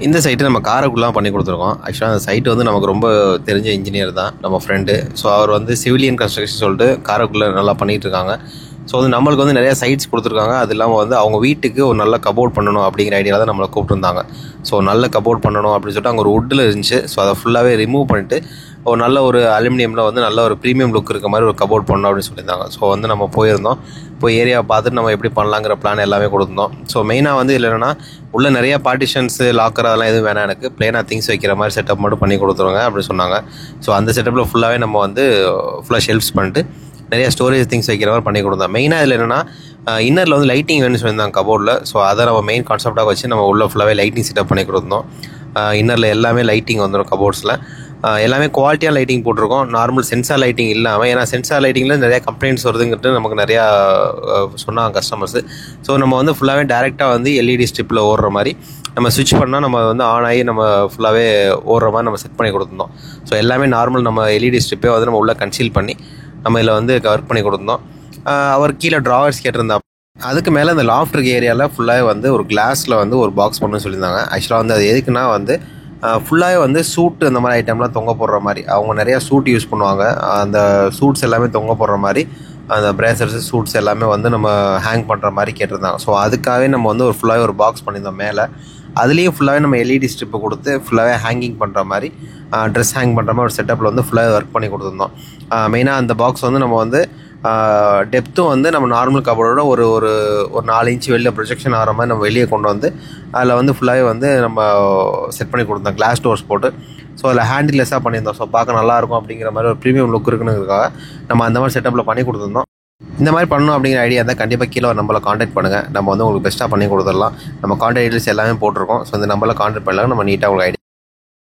இந்த சைட்டு நம்ம காரைக்குடிலாம் பண்ணி கொடுத்துருக்கோம். ஆக்சுவலாக அந்த சைட்டு வந்து நமக்கு ரொம்ப தெரிஞ்ச இன்ஜினியர் தான் நம்ம ஃப்ரெண்டு. ஸோ அவர் வந்து சிவிலியன் கன்ஸ்ட்ரக்ஷன் சொல்லிட்டு காரைக்குடியில் நல்லா பண்ணிகிட்டு இருக்காங்க. ஸோ வந்து நம்மளுக்கு வந்து நிறையா சைட்ஸ் கொடுத்துருக்காங்க. அது இல்லாமல் வந்து அவங்க வீட்டுக்கு ஒரு நல்ல கபோர்ட் பண்ணணும் அப்படிங்கிற ஐடியாவில் தான் நம்மளை கூப்பிட்டுருந்தாங்க. ஸோ நல்ல கபோர்ட் பண்ணணும் அப்படின்னு சொல்லிட்டு அங்கே ஒரு வுட்டில் இருந்துச்சு. ஸோ அதை ஃபுல்லாகவே ரிமூவ் பண்ணிட்டு ஒரு நல்ல ஒரு அலுமினியமில் வந்து நல்ல ஒரு ப்ரீமியம் லுக் இருக்க மாதிரி ஒரு கபோர்ட் பண்ணணும் அப்படின்னு சொல்லியிருந்தாங்க. ஸோ வந்து நம்ம போயிருந்தோம். போய் ஏரியாவை பார்த்துட்டு நம்ம எப்படி பண்ணலாங்கிற பிளான் எல்லாமே கொடுத்துருந்தோம். ஸோ மெயினாக வந்து இல்லை என்னென்னா உள்ள நிறைய பார்ட்டிஷன்ஸு லாக்கர் அதெல்லாம் எதுவும் வேணாம், எனக்கு பிளேனாக திங்ஸ் வைக்கிற மாதிரி செட்டப் மட்டும் பண்ணி கொடுத்துருங்க அப்படின்னு சொன்னாங்க. ஸோ அந்த செட்டப்பில் ஃபுல்லாகவே நம்ம வந்து ஃபுல்லாக ஷெல்ஃப்ஸ் பண்ணிட்டு நிறைய ஸ்டோரேஜ் திங்ஸ் வைக்கிற மாதிரி பண்ணி கொடுத்தோம். மெயினாக இதில் என்னென்னா இன்னரில் வந்து லைட்டிங் வேணும்னு சொல்லியிருந்தாங்க கபோர்டில். ஸோ அதை நம்ம மெயின் கான்செப்டாக வச்சு நம்ம உள்ள ஃபுல்லாகவே லைட்டிங் செட்டப் பண்ணி கொடுத்தோம். இன்னரில் எல்லாமே லைட்டிங் வந்துடும் கபோர்ட்ஸில். எல்லாமே குவாலிட்டியாக லைட்டிங் போட்டிருக்கோம், நார்மல் சென்சார் லைட்டிங் இல்லாமல். ஏன்னா சென்சார் லைட்டிங்கில் நிறையா கம்ப்ளைண்ட்ஸ் வருதுங்கிறது நமக்கு நிறையா சொன்னாங்க கஸ்டமர்ஸு. ஸோ நம்ம வந்து ஃபுல்லாகவே டேரெக்டாக வந்து எல்இடி ஸ்ட்ரிப்பில் ஓடுற மாதிரி நம்ம ஸ்விட்ச் பண்ணால் நம்ம வந்து ஆன் ஆகி நம்ம ஃபுல்லாகவே ஓடுற மாதிரி நம்ம செட் பண்ணி கொடுத்துருந்தோம். ஸோ எல்லாமே நார்மல் நம்ம எல்இடி ஸ்ட்ரிப்பே வந்து நம்ம உள்ளே கன்சீல் பண்ணி நம்ம இதில் வந்து ஒர்க் பண்ணி கொடுத்துருந்தோம். அவர் கீழே ட்ராவர்ஸ் கேட்டிருந்தா. அதுக்கு மேலே அந்த லாஃப்ட் இருக்க ஏரியாவில் ஃபுல்லாகவே வந்து ஒரு கிளாஸில் வந்து ஒரு பாக்ஸ் பண்ணணும்னு சொல்லியிருந்தாங்க. ஆக்சுவலாக வந்து அது எதுக்குன்னா வந்து ஃபுல்லாகவே வந்து சூட்டு அந்த மாதிரி ஐட்டம்லாம் தொங்க போடுற மாதிரி, அவங்க நிறையா சூட் யூஸ் பண்ணுவாங்க. அந்த சூட்ஸ் எல்லாமே தொங்க போடுற மாதிரி அந்த பிரேசர்ஸு சூட்ஸ் எல்லாமே வந்து நம்ம ஹேங் பண்ணுற மாதிரி கேட்டிருந்தாங்க. ஸோ அதுக்காகவே நம்ம வந்து ஒரு ஃபுல்லாகவே ஒரு பாக்ஸ் பண்ணியிருந்தோம் மேலே. அதுலேயும் ஃபுல்லாகவே நம்ம எல்இடி ஸ்ட்ரிப்பை கொடுத்து ஃபுல்லாகவே ஹேங்கிங் பண்ணுற மாதிரி ட்ரெஸ் ஹேங் பண்ணுற மாதிரி ஒரு செட்டப்பில் வந்து ஃபுல்லாகவே ஒர்க் பண்ணி கொடுத்துருந்தோம். மெயினாக அந்த பாக்ஸ் வந்து நம்ம வந்து டெப்த்தும் வந்து நம்ம நார்மல் கபோர்டோட ஒரு ஒரு ஒரு 4 இன்ச்சு வெளியில் ப்ரொஜெக்ஷன் ஆகிற மாதிரி நம்ம வெளியே கொண்டு வந்து அதில் வந்து ஃபுல்லாகவே வந்து நம்ம செட் பண்ணி கொடுத்தோம் கிளாஸ் டோர்ஸ் போட்டு. ஸோ அதில் ஹேண்டில்லெஸ்ஸாக பண்ணியிருந்தோம். ஸோ பார்க்க நல்லாயிருக்கும் அப்படிங்கிற மாதிரி ஒரு ப்ரீமியம் லுக் இருக்குங்கிறதுக்காக நம்ம அந்த மாதிரி செட்டப்பில் பண்ணி கொடுத்துருந்தோம். இந்த மாதிரி பண்ணணும் அப்படிங்கிற ஐடியா இருந்தால் கண்டிப்பாக கீழே ஒரு நம்பரை காண்டாக்ட் பண்ணுங்கள். நம்ம வந்து உங்களுக்கு பெஸ்ட்டாக பண்ணி கொடுத்துடலாம். நம்ம காண்டாக்ட் டீட்டெயில்ஸ் எல்லாமே போட்டிருக்கோம். ஸோ இந்த நம்பரில் காண்டாக்ட் பண்ணலாம், நம்ம நீட்டாக உங்களுக்கு ஐடியா